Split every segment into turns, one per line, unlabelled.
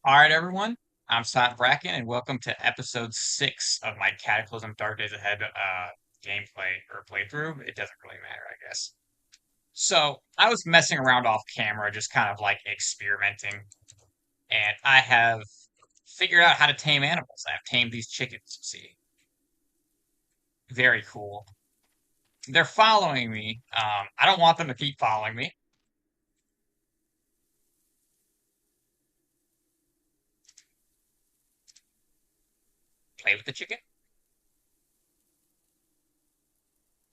All right, everyone. I'm Scott Bracken, and welcome to episode 6 of my Cataclysm Dark Days Ahead gameplay or playthrough. It doesn't really matter, I guess. So I was messing around off camera, just kind of like experimenting, and I have figured out how to tame animals. I've tamed these chickens. See, very cool. They're following me. I don't want them to keep following me. Play with the chicken.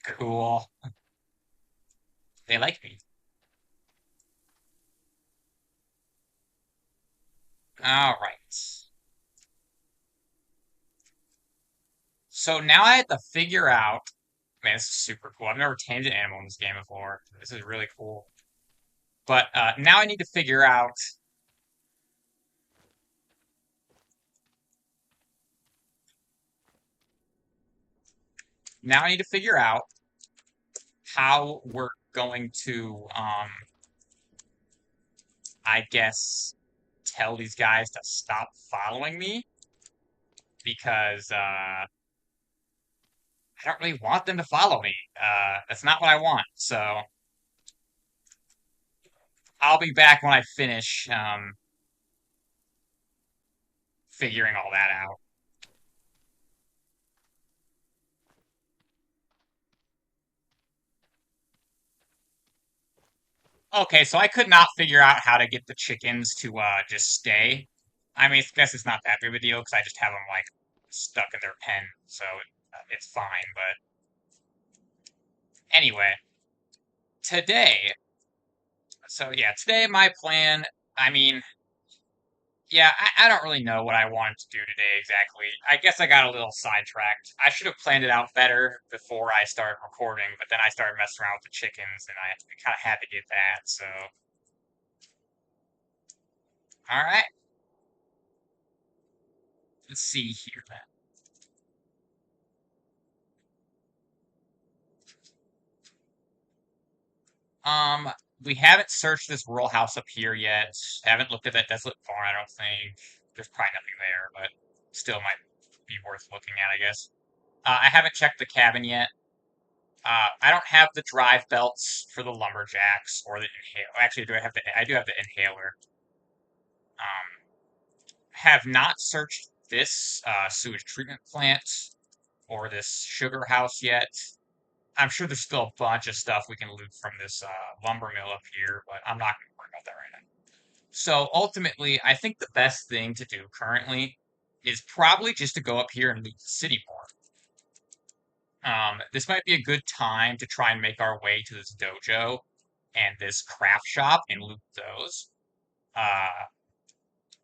Cool. They like me. All right. So now I have to figure out. Man, this is super cool. I've never tamed an animal in this game before. This is really cool. But now I need to figure out. Now I need to figure out how we're going to, I guess, tell these guys to stop following me because I don't really want them to follow me. That's not what I want. So I'll be back when I finish figuring all that out. Okay, so I could not figure out how to get the chickens to just stay. I mean, I guess it's not that big of a deal because I just have them like stuck in their pen, so it's fine. But anyway, today, so yeah, today my plan. I mean, yeah, I don't really know what I wanted to do today exactly. I guess I got a little sidetracked. I should have planned it out better before I started recording, but then I started messing around with the chickens, and I kind of had to get that. So, all right, let's see here then. Um, we haven't searched this rural house up here yet. Haven't looked at that desolate barn, I don't think. There's probably nothing there, but still might be worth looking at, I guess. I haven't checked the cabin yet. I don't have the drive belts for the lumberjacks or the inhaler. Actually, I do have the inhaler. Have not searched this sewage treatment plant or this sugar house yet. I'm sure there's still a bunch of stuff we can loot from this lumber mill up here, but I'm not going to worry about that right now. So ultimately, I think the best thing to do currently is probably just to go up here and loot the city more. This might be a good time to try and make our way to this dojo and this craft shop and loot those. Uh,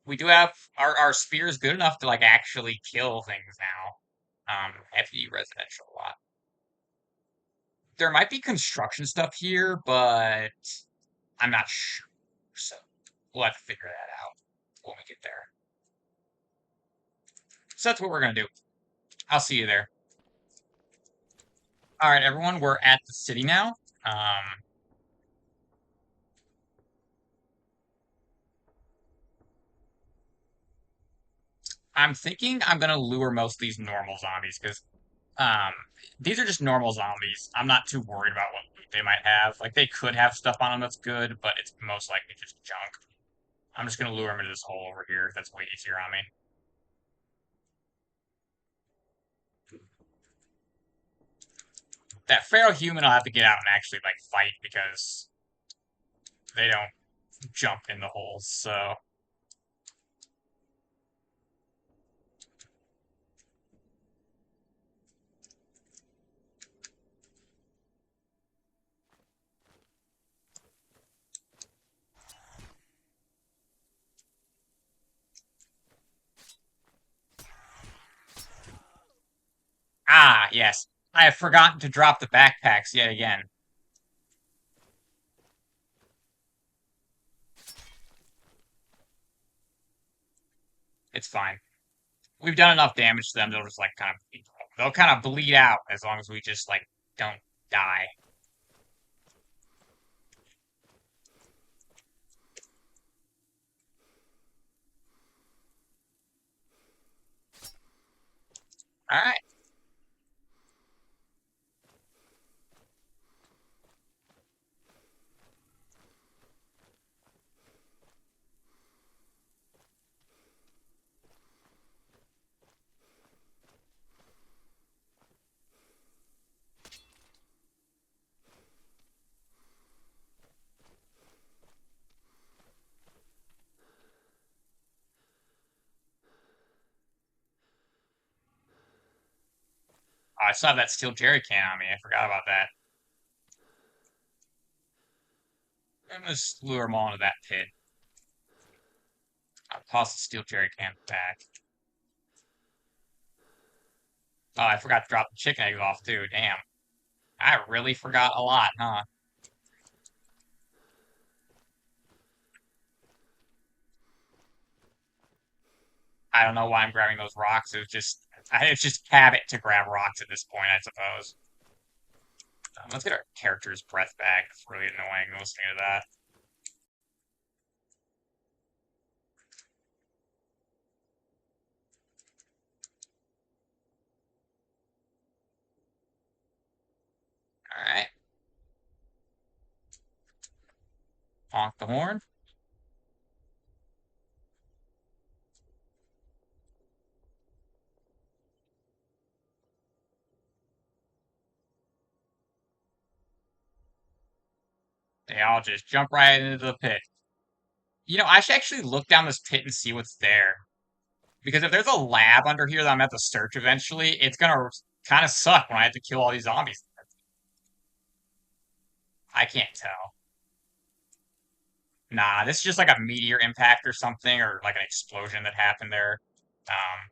we do have our spear is good enough to like actually kill things now. Heavy residential lot. There might be construction stuff here, but I'm not sure. So we'll have to figure that out when we get there. So that's what we're gonna do. I'll see you there. All right, everyone, we're at the city now. I'm thinking I'm gonna lure most of these normal zombies because um, these are just normal zombies. I'm not too worried about what loot they might have. Like they could have stuff on them that's good, but it's most likely just junk. I'm just gonna lure them into this hole over here. That's way easier on me. That feral human I'll have to get out and actually like fight because they don't jump in the holes. So yes, I have forgotten to drop the backpacks yet again. It's fine. We've done enough damage to them. They'll just like they'll kind of bleed out as long as we just like don't die. Oh, I still have that steel jerry can on me. I forgot about that. I'm gonna just lure them all into that pit. I'll toss the steel jerry can back. Oh, I forgot to drop the chicken eggs off too. Damn. I really forgot a lot, huh? I don't know why I'm grabbing those rocks. It's just habit to grab rocks at this point, I suppose. Let's get our character's breath back. It's really annoying listening to that. All right. Honk the horn. They all just jump right into the pit. I should actually look down this pit and see what's there. Because if there's a lab under here that I'm going to have to search eventually, it's going to kind of suck when I have to kill all these zombies. I can't tell. Nah, this is just like a meteor impact or something, or like an explosion that happened there. Um,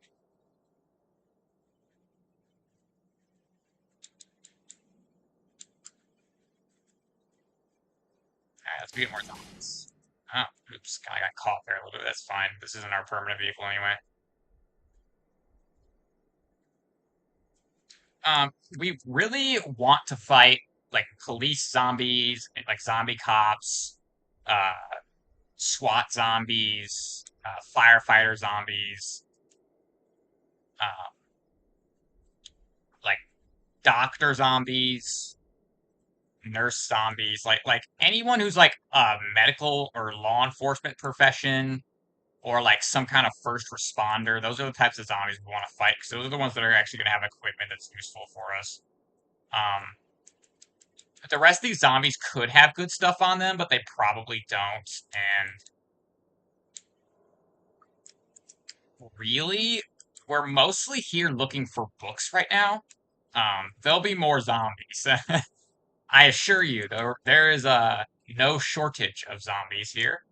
Alright, let's get more zombies. Oh, oops, kind of got caught there a little bit. That's fine. This isn't our permanent vehicle anyway. We really want to fight like police zombies, like zombie cops, uh, SWAT zombies, firefighter zombies, uh, like doctor zombies, nurse zombies, like anyone who's like a medical or law enforcement profession or like some kind of first responder. Those are the types of zombies we want to fight because those are the ones that are actually going to have equipment that's useful for us. Um, the rest of these zombies could have good stuff on them, but they probably don't. And really, we're mostly here looking for books right now. There'll be more zombies. I assure you, there is no shortage of zombies here.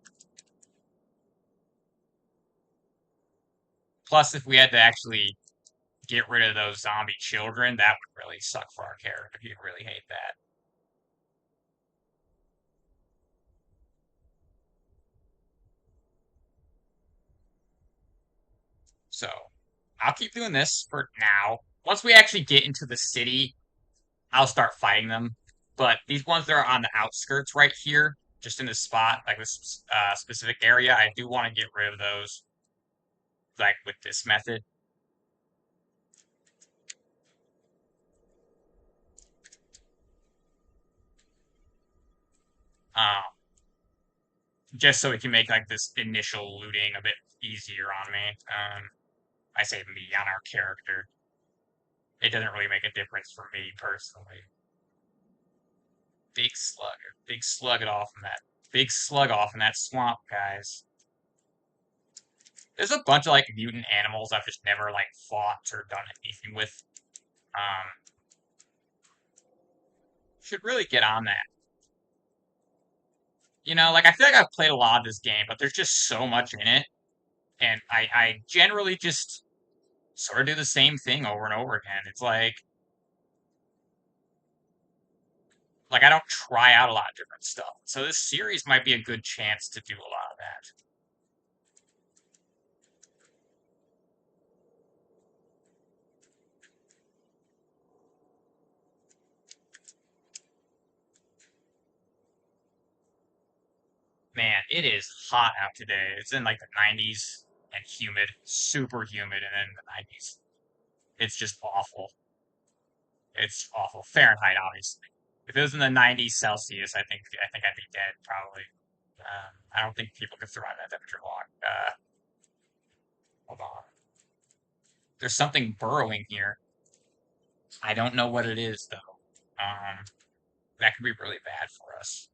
Plus, if we had to actually get rid of those zombie children, that would really suck for our character. He'd really hate that. So, I'll keep doing this for now. Once we actually get into the city, I'll start fighting them. But these ones that are on the outskirts right here, just in this spot, like this specific area, I do want to get rid of those, like with this method. Um, just so we can make like this initial looting a bit easier on me. I say me on our character. It doesn't really make a difference for me personally. Big slug it off in that, big slug off in that swamp, guys. There's a bunch of like mutant animals I've just never like fought or done anything with. Um, should really get on that. Like I feel like I've played a lot of this game, but there's just so much in it, and I generally just sort of do the same thing over and over again. It's like I don't try out a lot of different stuff. So this series might be a good chance to do a lot of that. Man, it is hot out today. It's in like the 90s and humid, super humid, and in the 90s. It's just awful. It's awful. Fahrenheit, obviously. If it was in the 90s Celsius, I think I'd be dead probably. I don't think people could survive that temperature long. Hold on. There's something burrowing here. I don't know what it is though. That could be really bad for us.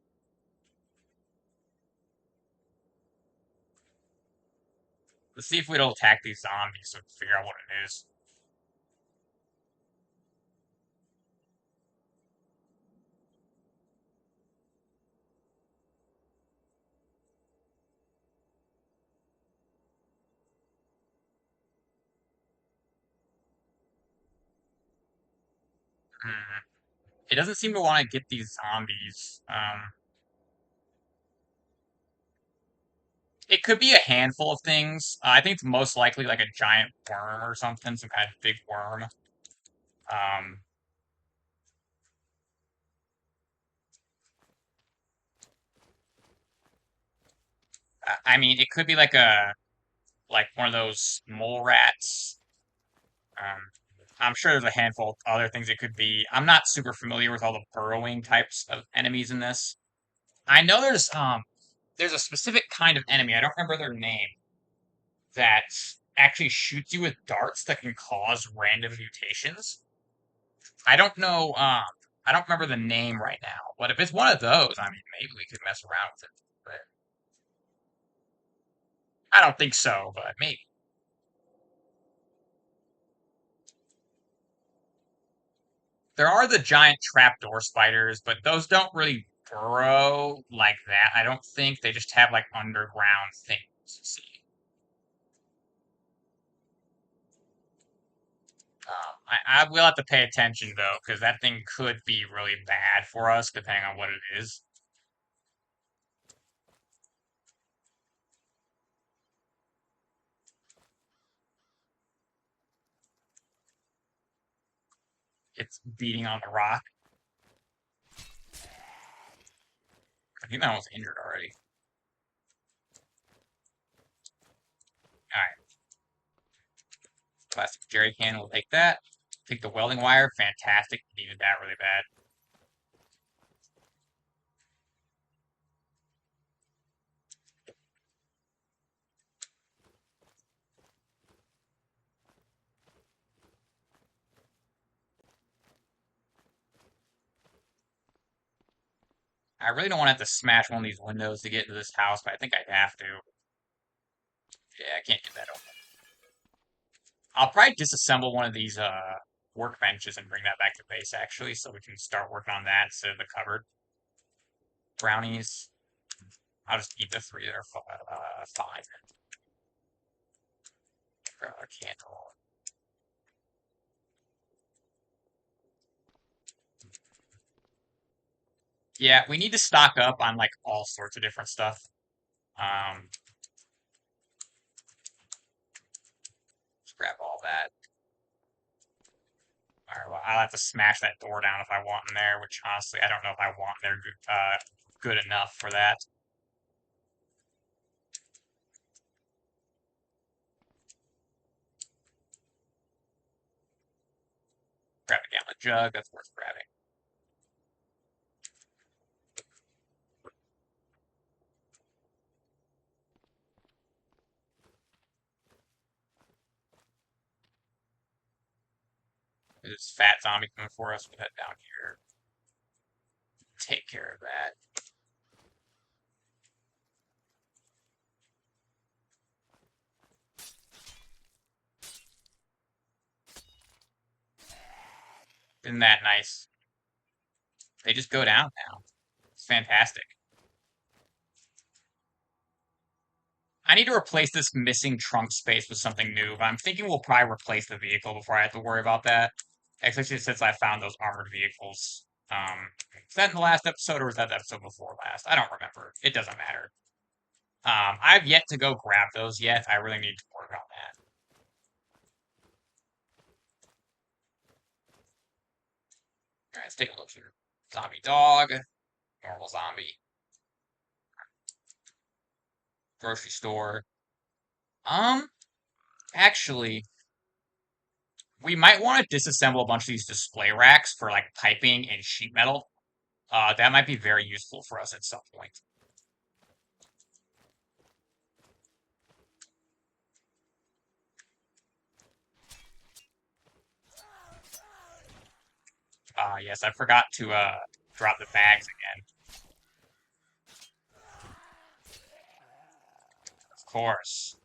Let's see if we don't attack these zombies so we can figure out what it is. Hmm. It doesn't seem to want to get these zombies. It could be a handful of things. I think it's most likely like a giant worm or something, some kind of big worm. Um, I mean, it could be like one of those mole rats. Um, I'm sure there's a handful of other things it could be. I'm not super familiar with all the burrowing types of enemies in this. I know there's a specific kind of enemy. I don't remember their name that actually shoots you with darts that can cause random mutations. I don't know. I don't remember the name right now, but if it's one of those, I mean, maybe we could mess around with it. But I don't think so. But maybe there are the giant trapdoor spiders, but those don't really burrow like that. I don't think they just have like underground things. See, I will have to pay attention though, because that thing could be really bad for us depending on what it is. It's beating on the rock. I think that one's injured already. All right, plastic jerry can. We'll take that. Take the welding wire. Fantastic. Needed that really bad. I really don't want to have to smash one of these windows to get into this house, but I think I'd have to. Yeah, I can't get that open. I'll probably disassemble one of these workbenches and bring that back to base actually, so we can start working on that instead of the cupboard. Brownies. I'll just eat the three that are fine. Grab a candle. Yeah, we need to stock up on like all sorts of different stuff. Let's grab all that. All right, well, I'll have to smash that door down if I want in there, which honestly, I don't know if I want there good enough for that. Grab a gallon jug, that's worth grabbing. This fat zombie coming for us, we'll head down here. Take care of that. Isn't that nice? They just go down now. It's fantastic. I need to replace this missing trunk space with something new, but I'm thinking we'll probably replace the vehicle before I have to worry about that. Especially since I found those armored vehicles. Was that in the last episode or was that the episode before last? I don't remember. It doesn't matter. I've yet to go grab those yet. I really need to work on that. All right, let's take a look here. Zombie dog, normal zombie, grocery store. Um, actually, we might want to disassemble a bunch of these display racks for like piping and sheet metal. That might be very useful for us at some point. Yes, I forgot to drop the bags again. Of course.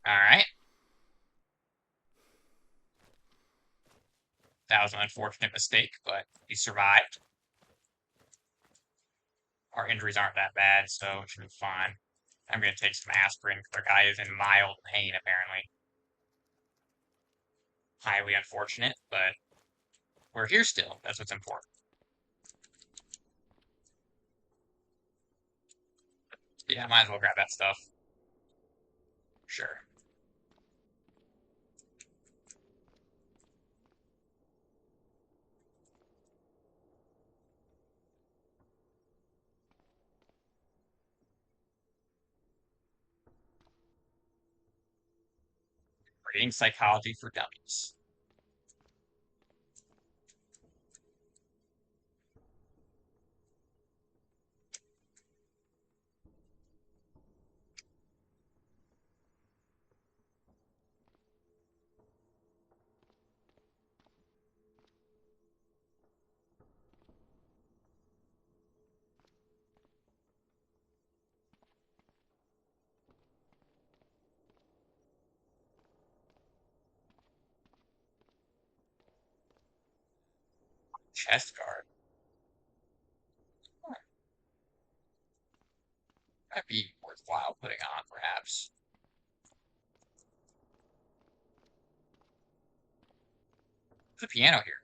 All right. That was an unfortunate mistake, but he survived. Our injuries aren't that bad, so it should be fine. I'm gonna take some aspirin because our guy is in mild pain, apparently. Highly unfortunate, but we're here still. That's what's important. Yeah, might as well grab that stuff. Sure. Reading Psychology for Dummies. Chest guard. Might be worthwhile putting on, perhaps. There's a piano here.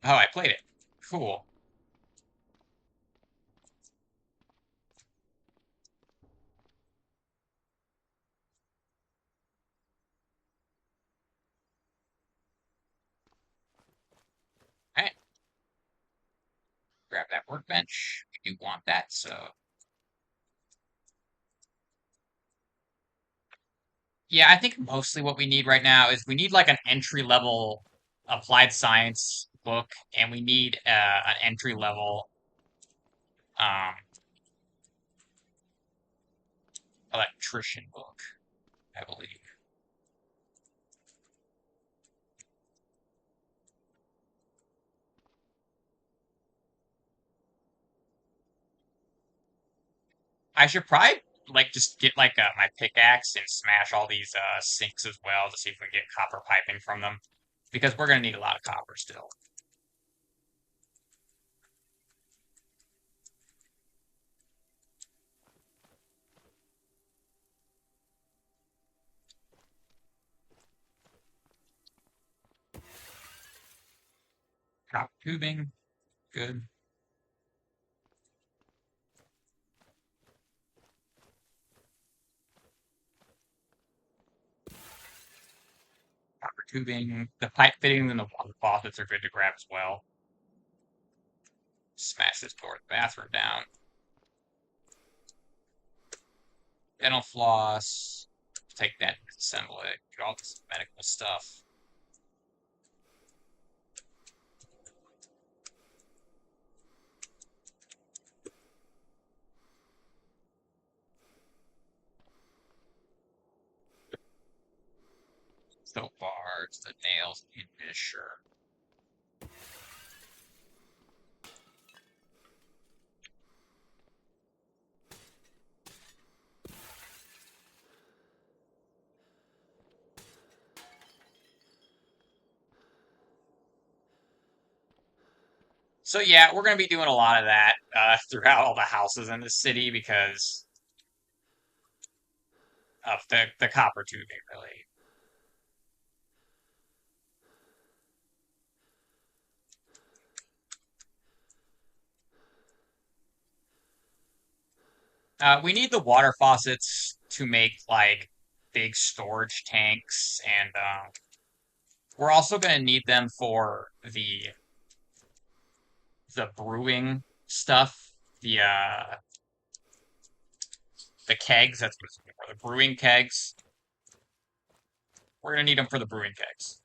Oh, I played it. Cool. Alright, grab that workbench. We do want that, so yeah, I think mostly what we need right now is we need like an entry level applied science book, and we need an entry level um, electrician book, I believe. I should probably like just get like my pickaxe and smash all these sinks as well to see if we can get copper piping from them, because we're gonna need a lot of copper still. Copper tubing, good. Copper tubing, the pipe fittings and the water faucets are good to grab as well. Smash this door to the bathroom down. Dental floss. Take that, assemble it, get all this medical stuff. Soap bars, the nails, the sure. So yeah, we're gonna be doing a lot of that throughout all the houses in the city because of the copper tubing, really. We need the water faucets to make like big storage tanks, and we're also gonna need them for the brewing stuff. The kegs. That's what it's for. The brewing kegs. We're gonna need them for the brewing kegs.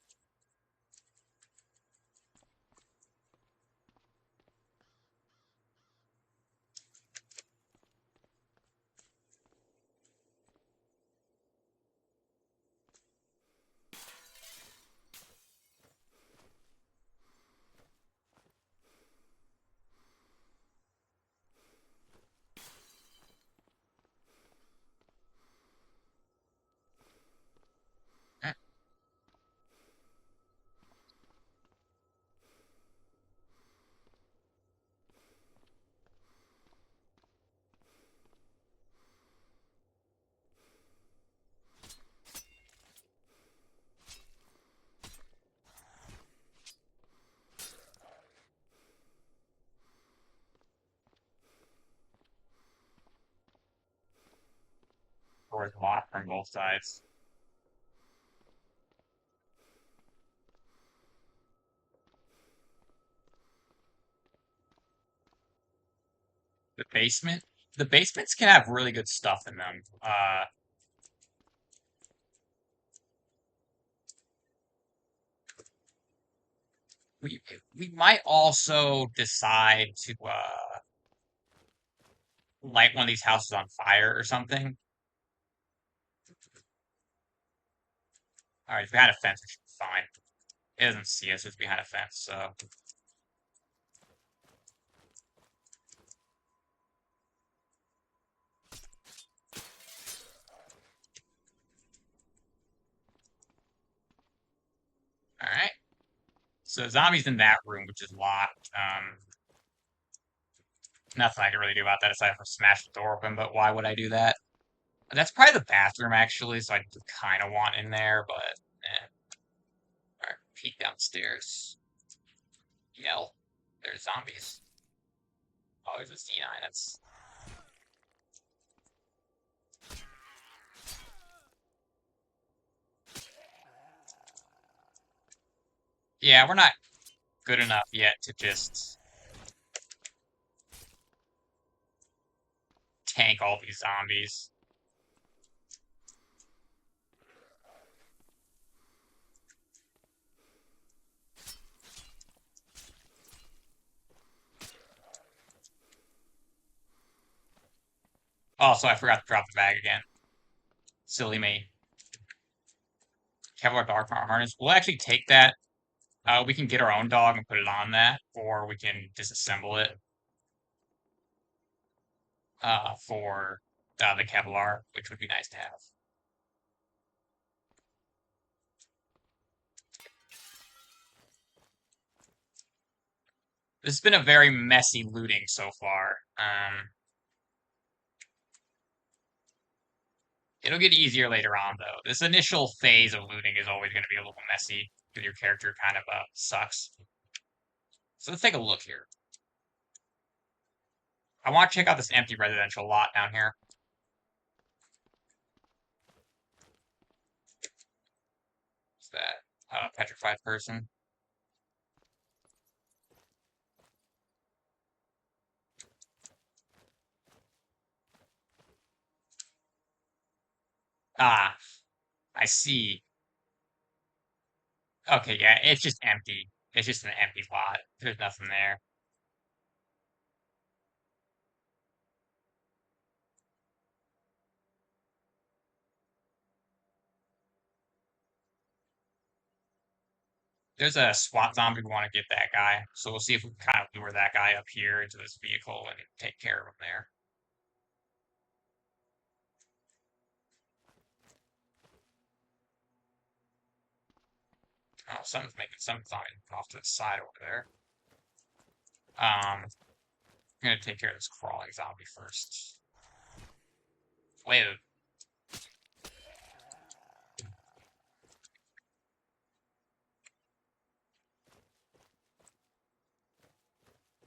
destroys a lot from both sides. The basement? The basements can have really good stuff in them. We we might also decide to light one of these houses on fire or something. All right, it's behind a fence, we should be fine. It doesn't see us, it's behind a fence, so. Alright. So zombies in that room, which is locked. Nothing I can really do about that aside from smash the door open, but why would I do that? That's probably the bathroom, actually, so I kind of want in there, but eh. Alright, peek downstairs. Yell. There's zombies. Oh, there's a C9. That's. Yeah, we're not good enough yet to just tank all these zombies. Also, I forgot to drop the bag again. Silly me. Kevlar Dark Harness. We'll actually take that. We can get our own dog and put it on that, or we can disassemble it for the Kevlar, which would be nice to have. This has been a very messy looting so far. It'll get easier later on, though. This initial phase of looting is always going to be a little messy because your character kind of sucks. So let's take a look here. I want to check out this empty residential lot down here. What's that? Petrified person. Ah, I see. Okay, yeah, it's just empty. It's just an empty lot. There's nothing there. There's a SWAT zombie. We want to get that guy. So we'll see if we can kind of lure that guy up here into this vehicle and take care of him there. Oh, something's making some zombie off to the side over there. I'm gonna take care of this crawling zombie first. Wait.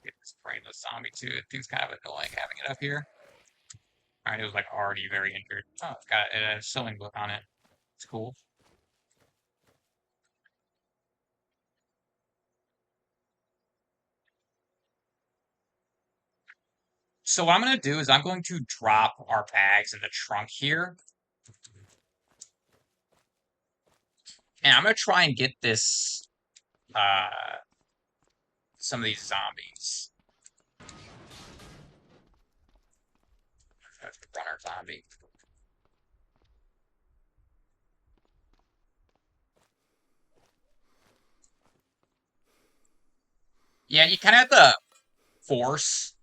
Get this brainless zombie too. It seems kind of annoying having it up here. Alright, it was like already very injured. Oh, it's got a sewing book on it. It's cool. So what I'm gonna do is I'm going to drop our bags in the trunk here. And I'm gonna try and get this some of these zombies. Runner zombie. Yeah, you kind of have to force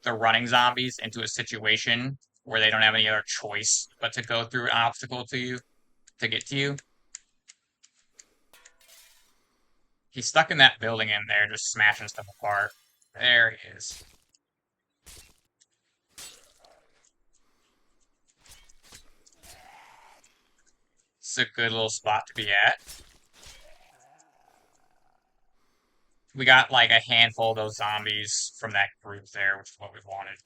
the running zombies into a situation where they don't have any other choice but to go through an obstacle to you to get to you. He's stuck in that building in there, just smashing stuff apart. There he is. It's a good little spot to be at. We got like a handful of those zombies from that group there, which is what we wanted.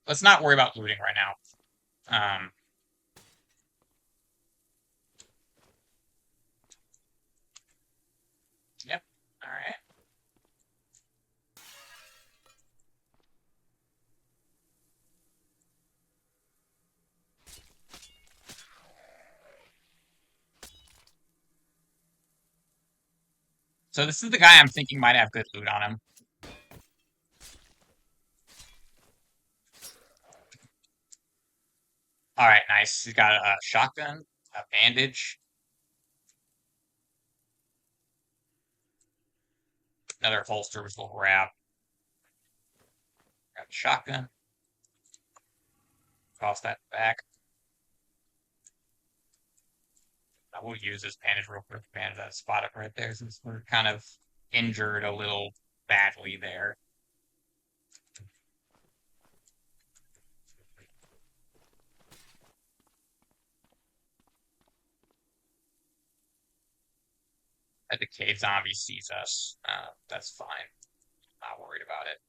let's not worry about looting right now. Yep. All right. So this is the guy I'm thinking might have good loot on him. All right, nice. He's got a shotgun, a bandage, another holster which we'll grab. Grab a shotgun. Toss that back. I will use this bandage real quick. Bandage that spot up right there since we're kind of injured a little badly there. That decayed zombie sees us. That's fine. Not worried about it.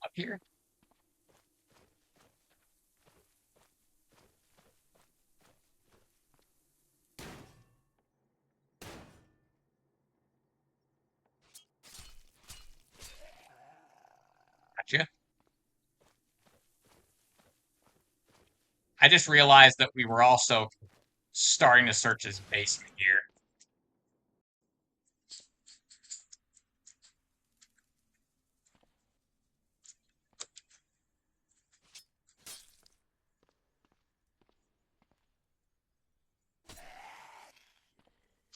Up here. Gotcha. I just realized that we were also starting to search his basement here.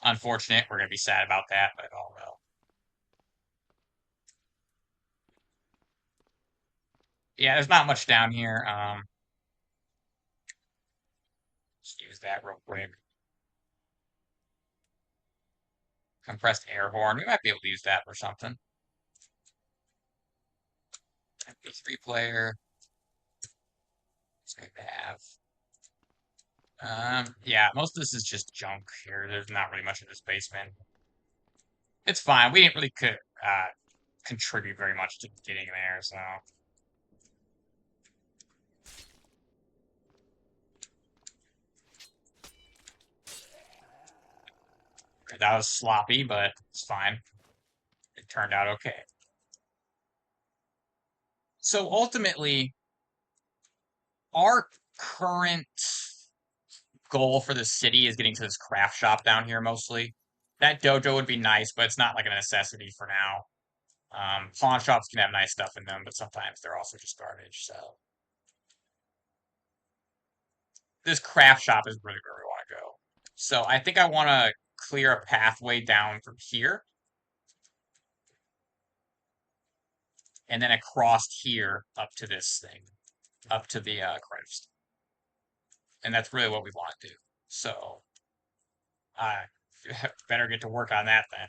Unfortunate. We're going to be sad about that, but oh well. Yeah, there's not much down here. Just use that real quick. Compressed air horn. We might be able to use that for something. MP3 player. It's great to have. Yeah, most of this is just junk here. There's not really much in this basement. It's fine. We didn't really contribute very much to getting there, so. That was sloppy, but it's fine. It turned out okay. So ultimately, our current goal for the city is getting to this craft shop down here mostly. That dojo would be nice, but it's not like a necessity for now. Pawn shops can have nice stuff in them, but sometimes they're also just garbage. So this craft shop is really where we want to go. So I think I want to clear a pathway down from here and then across here up to this thing, up to the crest. And that's really what we want to do. So I better get to work on that then.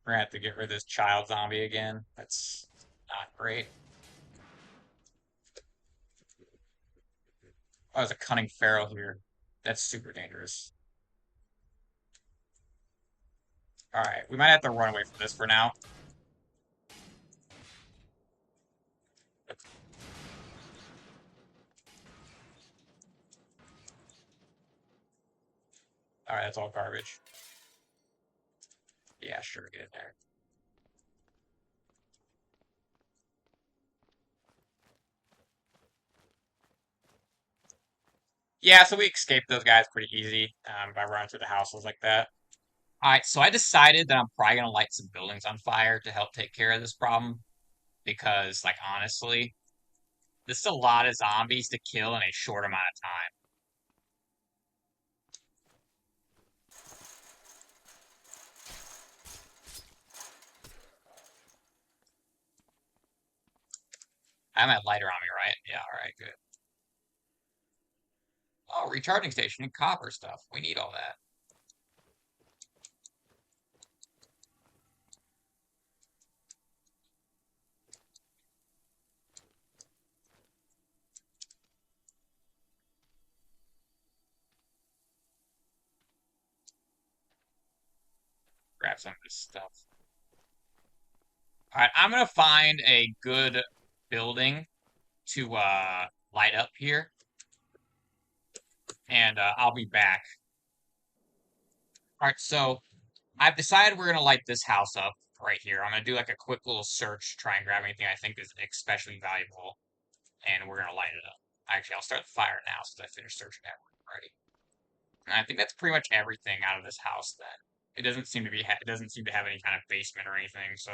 We're gonna have to get rid of this child zombie again. That's not great. Oh, there's a cunning feral here. That's super dangerous. Alright, we might have to run away from this for now. Alright, that's all garbage. Yeah, sure, get in there. Yeah, so we escaped those guys pretty easy by running through the houses like that. Alright, so I decided that I'm probably gonna light some buildings on fire to help take care of this problem. Because, like, honestly, This is a lot of zombies to kill in a short amount of time. I have my lighter on me, right? Yeah, alright, good. Oh, recharging station and copper stuff. We need all that. Grab some of this stuff. Alright, I'm gonna find a good building to light up here. And I'll be back. Alright, so I've decided we're gonna light this house up right here. I'm gonna do like a quick little search, try and grab anything I think is especially valuable, and we're gonna light it up. Actually, I'll start the fire now since I finished searching everything already. And I think that's pretty much everything out of this house then. It doesn't seem to be it doesn't seem to have any kind of basement or anything, so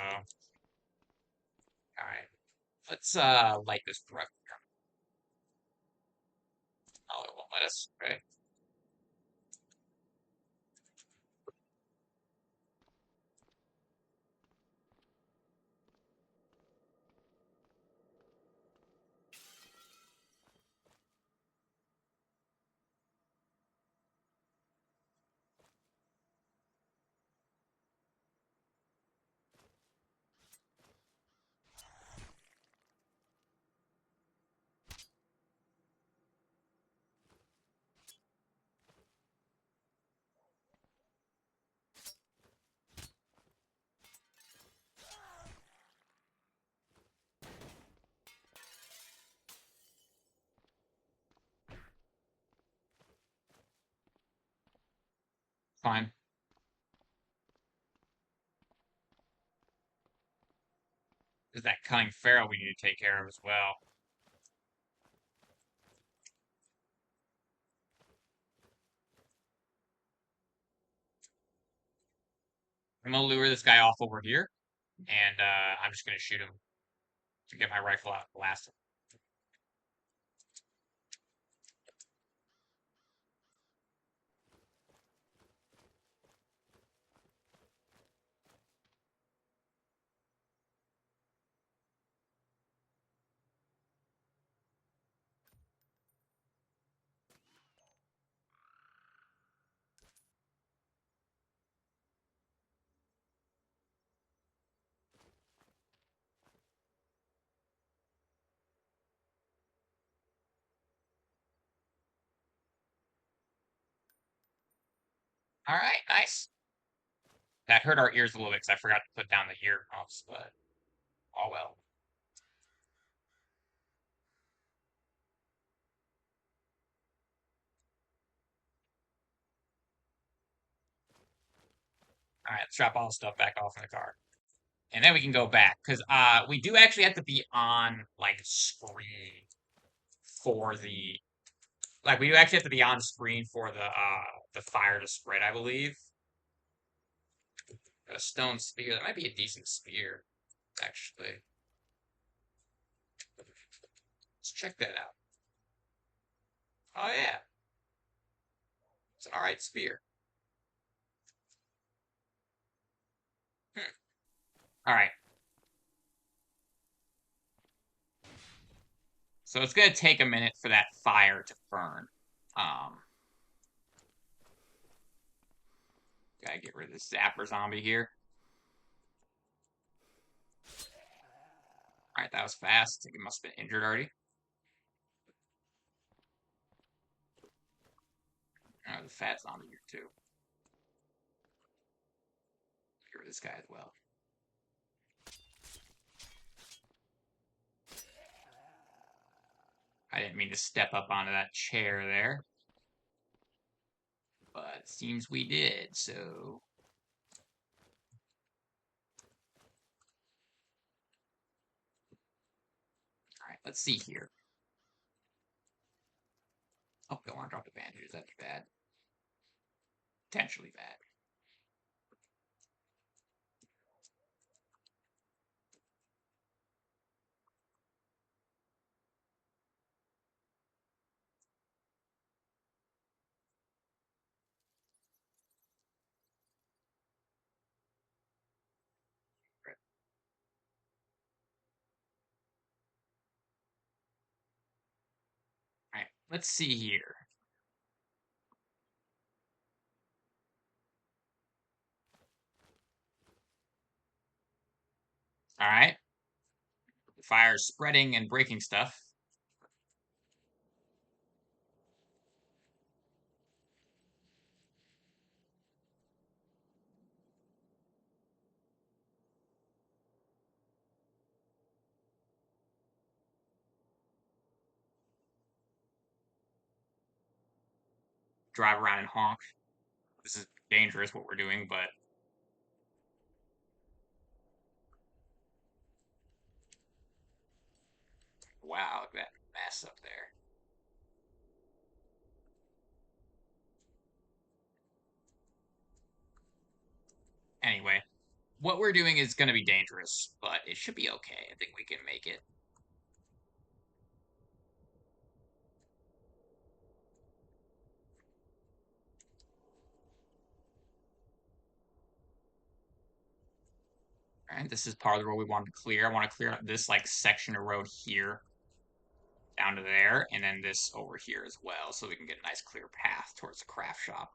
alright. Let's light this up. Oh, it won't let us. Okay. Fine. There's that cunning pharaoh we need to take care of as well. I'm gonna lure this guy off over here, and I'm just gonna shoot him to get my rifle out and blast him. All right, nice. That hurt our ears a little bit because I forgot to put down the earmuffs, but oh well. All right, let's drop all the stuff back off in the car, and then we can go back because we do actually have to be on like screen for the we do actually have to be on screen for the fire to spread, I believe. A stone spear. That might be a decent spear, actually. Let's check that out. Oh yeah, it's an alright spear. Hmm. Alright. So it's gonna take a minute for that fire to burn. Gotta get rid of this zapper zombie here. Alright, that was fast. I think it must have been injured already. Oh, the fat zombie here too. Get rid of this guy as well. I didn't mean to step up onto that chair there. But it seems we did, so... Alright, let's see here. Oh, don't want to drop the bandages. That's bad. Potentially bad. Let's see here. All right. Fire spreading and breaking stuff. Drive around and honk. This is dangerous what we're doing, but wow, look at that mess up there. Anyway, what we're doing is going to be dangerous, but it should be okay. I think we can make it. All right, this is part of the road we want to clear. I want to clear this like section of road here down to there, and then this over here as well, so we can get a nice clear path towards the craft shop.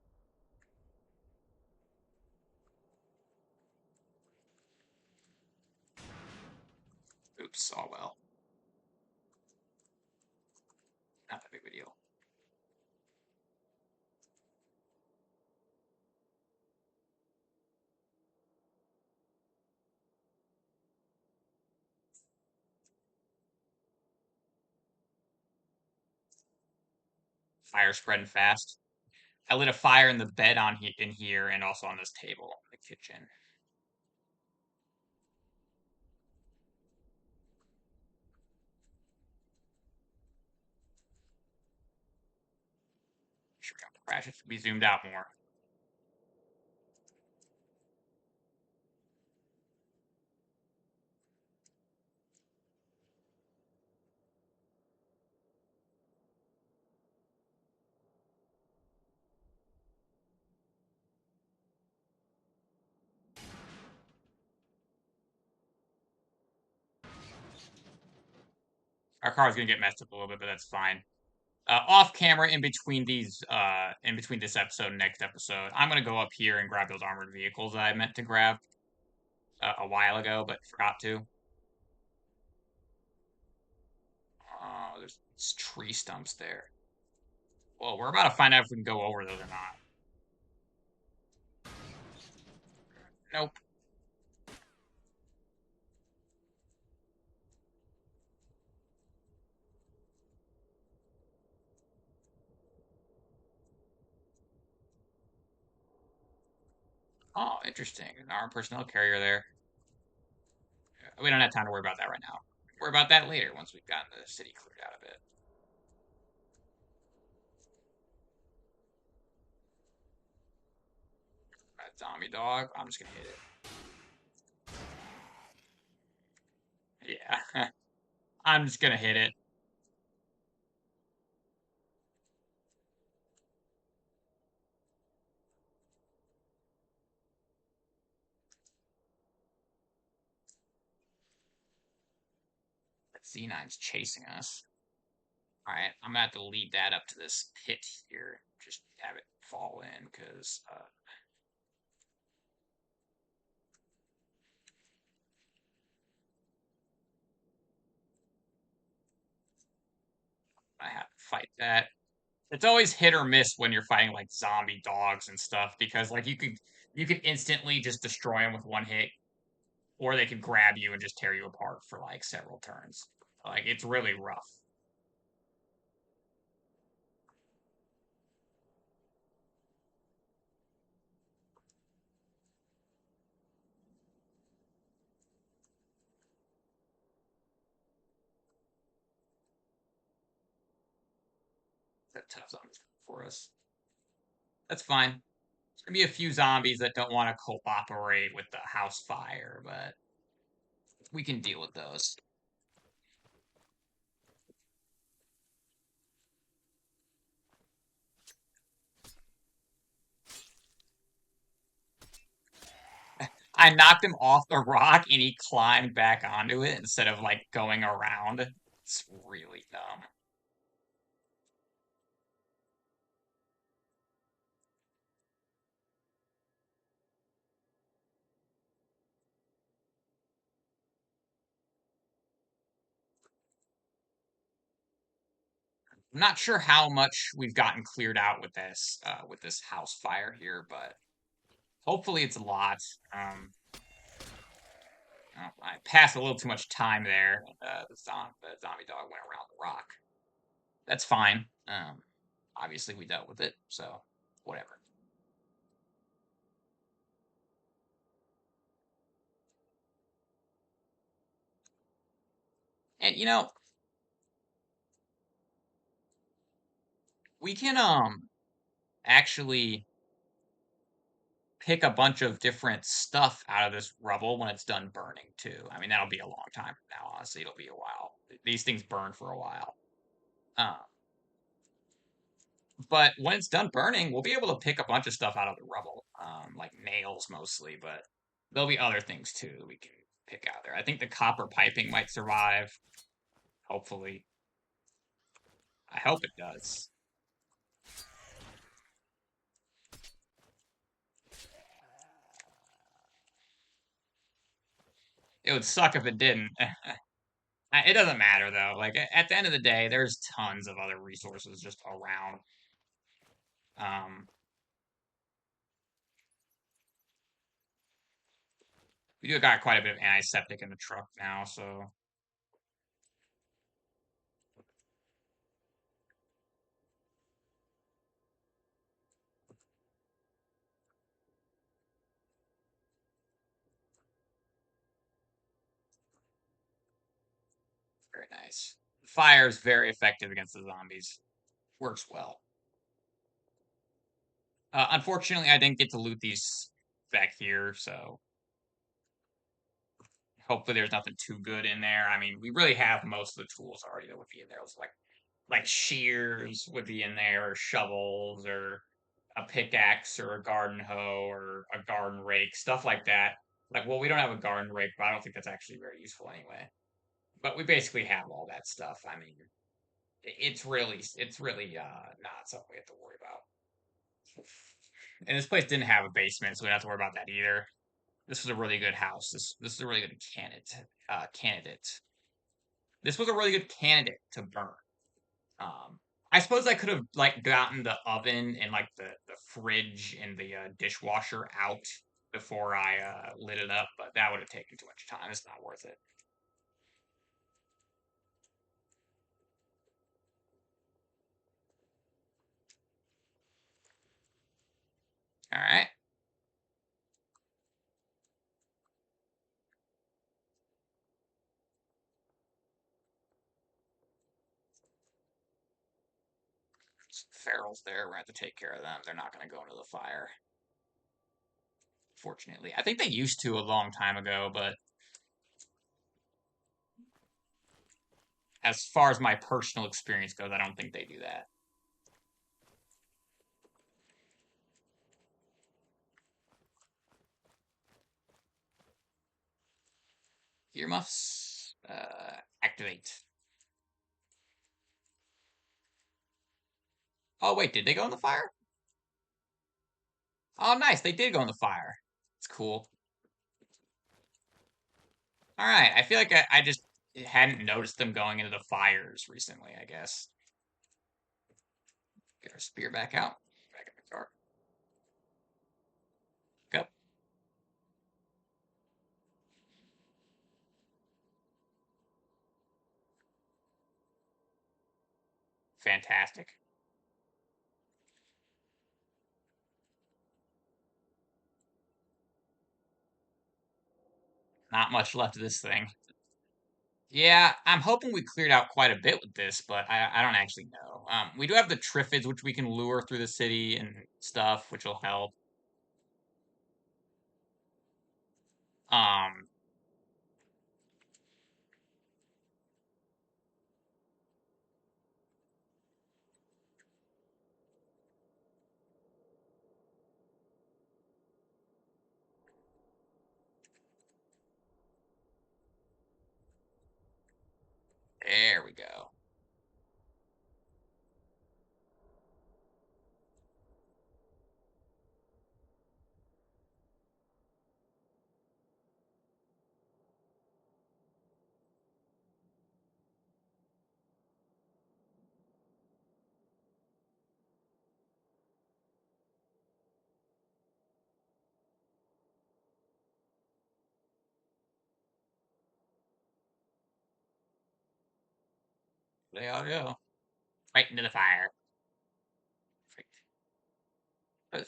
Oops, oh well. Not that big of a deal. Fire spreading fast. I lit a fire in the bed in here and also on this table in the kitchen. Sure, we don't crash it. Be zoomed out more. Our car's gonna get messed up a little bit, but that's fine. Off camera, in between this episode and next episode, I'm gonna go up here and grab those armored vehicles that I meant to grab a while ago, but forgot to. Oh, there's tree stumps there. Well, we're about to find out if we can go over those or not. Nope. Oh, interesting. An armed personnel carrier there. We don't have time to worry about that right now. Worry about that later once we've gotten the city cleared out of it. Zombie dog. I'm just gonna hit it. Yeah. I'm just gonna hit it. That Z9's chasing us. Alright, I'm gonna have to lead that up to this pit here. Just have it fall in, because I have to fight that. It's always hit or miss when you're fighting like zombie dogs and stuff, because like you could instantly just destroy them with one hit, or they could grab you and just tear you apart for like several turns. Like it's really rough. That tough zombies for us. That's fine. There's gonna be a few zombies that don't want to cooperate with the house fire, but we can deal with those. I knocked him off the rock and he climbed back onto it instead of like going around. It's really dumb. I'm not sure how much we've gotten cleared out with this house fire here, but hopefully it's a lot. I passed a little too much time there. The zombie dog went around the rock. That's fine. Obviously we dealt with it, so whatever. And we can actually pick a bunch of different stuff out of this rubble when it's done burning too. I mean, that'll be a long time from now. Honestly, it'll be a while. These things burn for a while. Uh, but when it's done burning, we'll be able to pick a bunch of stuff out of the rubble, like nails mostly. But there'll be other things too that we can pick out there. I think the copper piping might survive. Hopefully, I hope it does. It would suck if it didn't. It doesn't matter though. Like at the end of the day, there's tons of other resources just around. Um, we do got quite a bit of antiseptic in the truck now, so very nice. Fire is very effective against the zombies. Works well. Unfortunately, I didn't get to loot these back here, so hopefully there's nothing too good in there. I mean, we really have most of the tools already that would be in there. It's like shears would be in there, or shovels, or a pickaxe, or a garden hoe, or a garden rake, stuff like that. Like, well, we don't have a garden rake, but I don't think that's actually very useful anyway. But we basically have all that stuff. I mean, it's really not something we have to worry about. And this place didn't have a basement, so we don't have to worry about that either. This was a really good house. This is a really good candidate. This was a really good candidate to burn. Um, I suppose I could have like gotten the oven and like the fridge and the dishwasher out before I lit it up, but that would have taken too much time. It's not worth it. All right. Ferals there. We're gonna have to take care of them. They're not gonna go into the fire. Fortunately, I think they used to a long time ago, but as far as my personal experience goes, I don't think they do that. Earmuffs, activate. Oh wait, did they go in the fire? Oh, nice, they did go in the fire. It's cool. All right, I feel like I just hadn't noticed them going into the fires recently. I guess. Get our spear back out. Back in the car. Go. Fantastic. Not much left of this thing. Yeah, I'm hoping we cleared out quite a bit with this, but I don't actually know. We do have the Triffids, which we can lure through the city and stuff, which will help. Um, there we go. They all go. Right into the fire.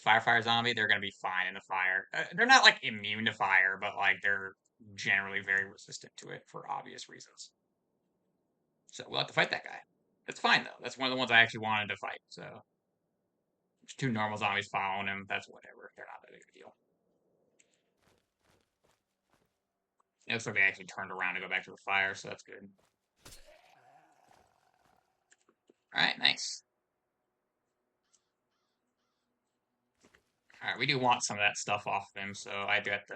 Firefire zombie, they're gonna be fine in the fire. They're not like immune to fire, but like they're generally very resistant to it for obvious reasons. So we'll have to fight that guy. That's fine though. That's one of the ones I actually wanted to fight. So there's two normal zombies following him. That's whatever. They're not that big of a deal. It looks like they actually turned around to go back to the fire, so that's good. Alright, nice. Alright, we do want some of that stuff off of him, so I do have to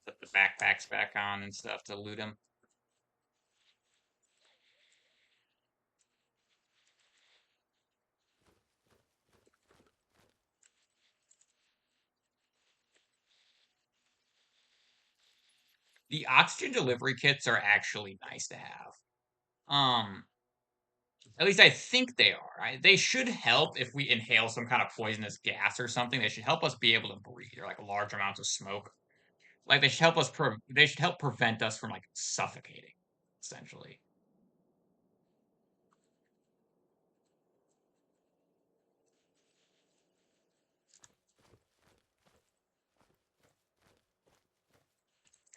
put the backpacks back on and stuff to loot him. The oxygen delivery kits are actually nice to have. At least I think they are. They should help if we inhale some kind of poisonous gas or something. They should help us be able to breathe, or like large amounts of smoke. Like they should help us. They should help prevent us from like suffocating, essentially.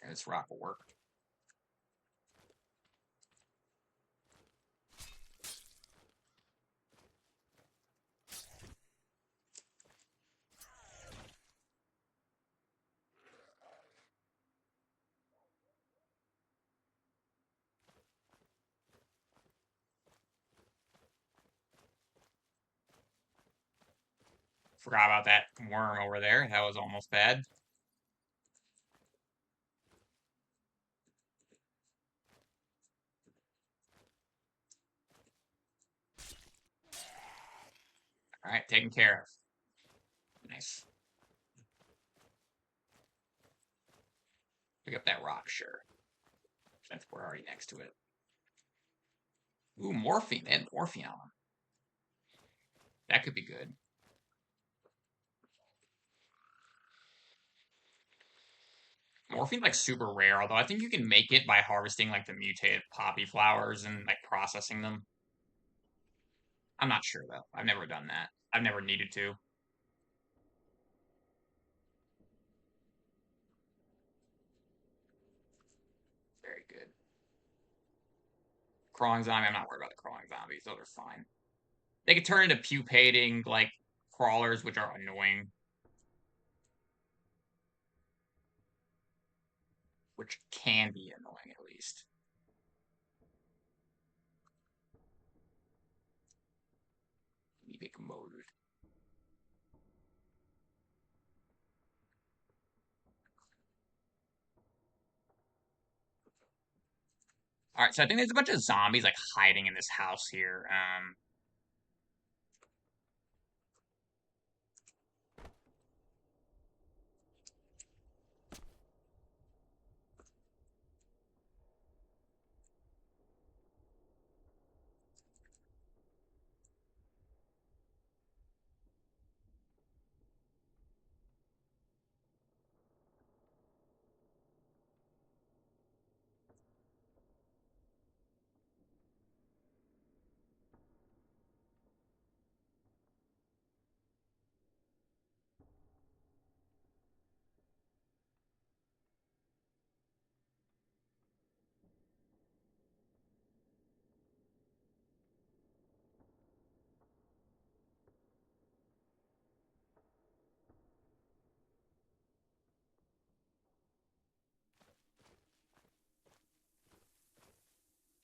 This rock will work. Forgot about that worm over there. That was almost bad. All right, taken care of. Nice. Pick up that rock, sure. Since we're already next to it. Ooh, morphine. They had morphine on them. That could be good. Morphine's like super rare, although I think you can make it by harvesting like the mutated poppy flowers and like processing them. I'm not sure though. I've never done that. I've never needed to. Very good. Crawling zombie. I'm not worried about the crawling zombies. Those are fine. They could turn into pupating like crawlers, which are annoying. Which can be annoying at least. Epic mode. All right, so I think there's a bunch of zombies like hiding in this house here.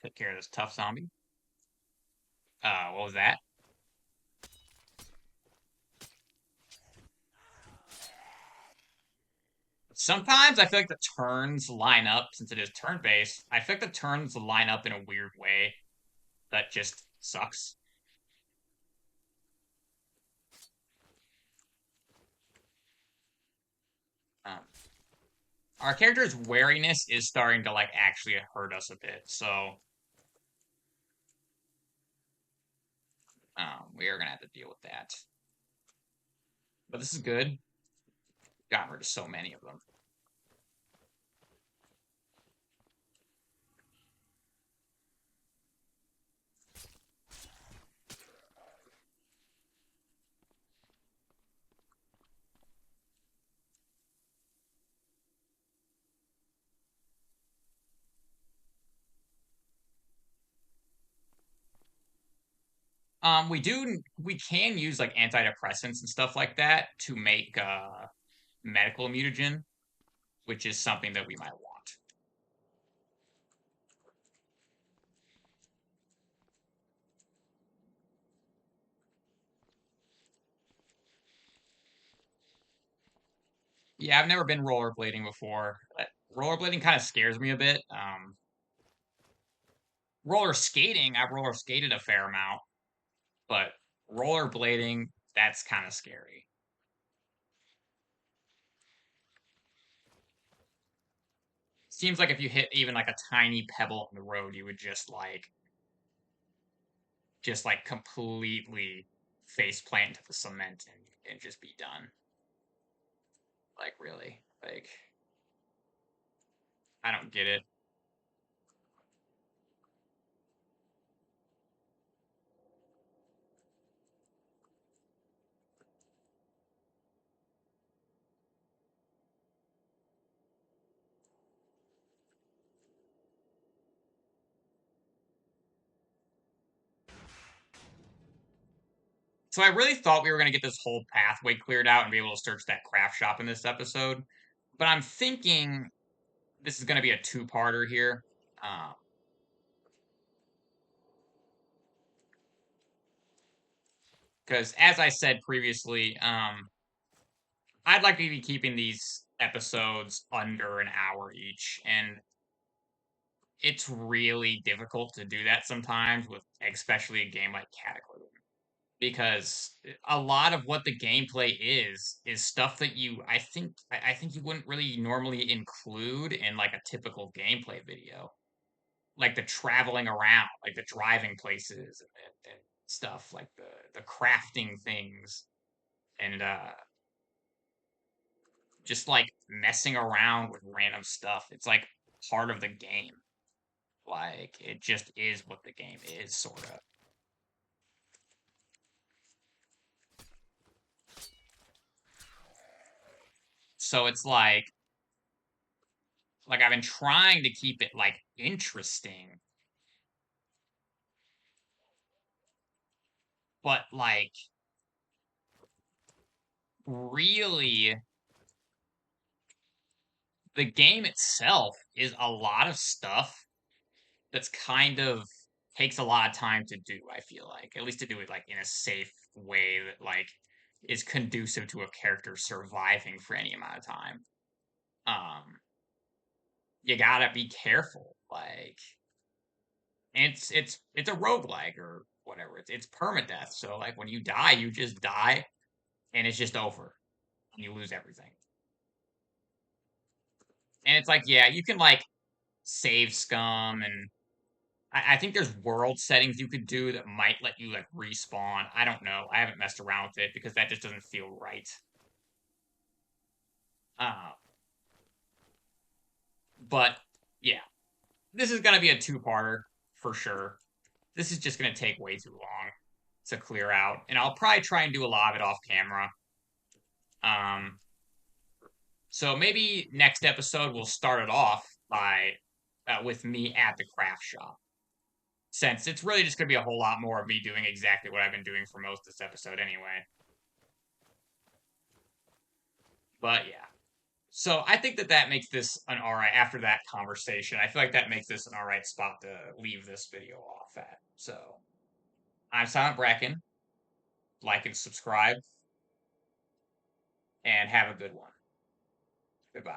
Take care of this tough zombie. What was that? Sometimes I feel like the turns line up since it is turn based. I feel like the turns line up in a weird way that just sucks. Um, our character's wariness is starting to like actually hurt us a bit, so we are gonna have to deal with that. But this is good. Got rid of so many of them. We can use like antidepressants and stuff like that to make medical mutagen, which is something that we might want. Yeah, I've never been rollerblading before. Rollerblading kind of scares me a bit. Roller skating, I've roller skated a fair amount, but rollerblading, that's kind of scary. Seems like if you hit even like a tiny pebble in the road, you would just like completely face plant into the cement and just be done. Like really. Like I don't get it. So I really thought we were gonna get this whole pathway cleared out and be able to search that craft shop in this episode. But I'm thinking this is gonna be a two-parter here. Um, because as I said previously, I'd like to be keeping these episodes under an hour each, and it's really difficult to do that sometimes with especially a game like Cataclysm because a lot of what the gameplay is stuff that I think you wouldn't really normally include in like a typical gameplay video, like the traveling around, like the driving places and stuff, like the crafting things and just like messing around with random stuff. It's like part of the game. Like it just is what the game is, sort of. So it's like I've been trying to keep it like interesting, but like really the game itself is a lot of stuff that's kind of takes a lot of time to do, I feel like. At least to do it like in a safe way that like is conducive to a character surviving for any amount of time. Um you gotta be careful. Like it's a roguelike or whatever. It's permadeath. So like when you die, you just die and it's just over. And you lose everything. And it's like, yeah, you can like save scum and I think there's world settings you could do that might let you like respawn. I don't know. I haven't messed around with it because that just doesn't feel right. Uh, but yeah, this is gonna be a two-parter for sure. This is just gonna take way too long to clear out, and I'll probably try and do a lot of it off camera. Um, so maybe next episode we'll start it off by with me at the craft shop, since it's really just gonna be a whole lot more of me doing exactly what I've been doing for most of this episode anyway. But yeah. So I think that that makes this an all right, after that conversation, I feel like that makes this an all right spot to leave this video off at. So I'm Silent Bracken. Like and subscribe, and have a good one. Goodbye.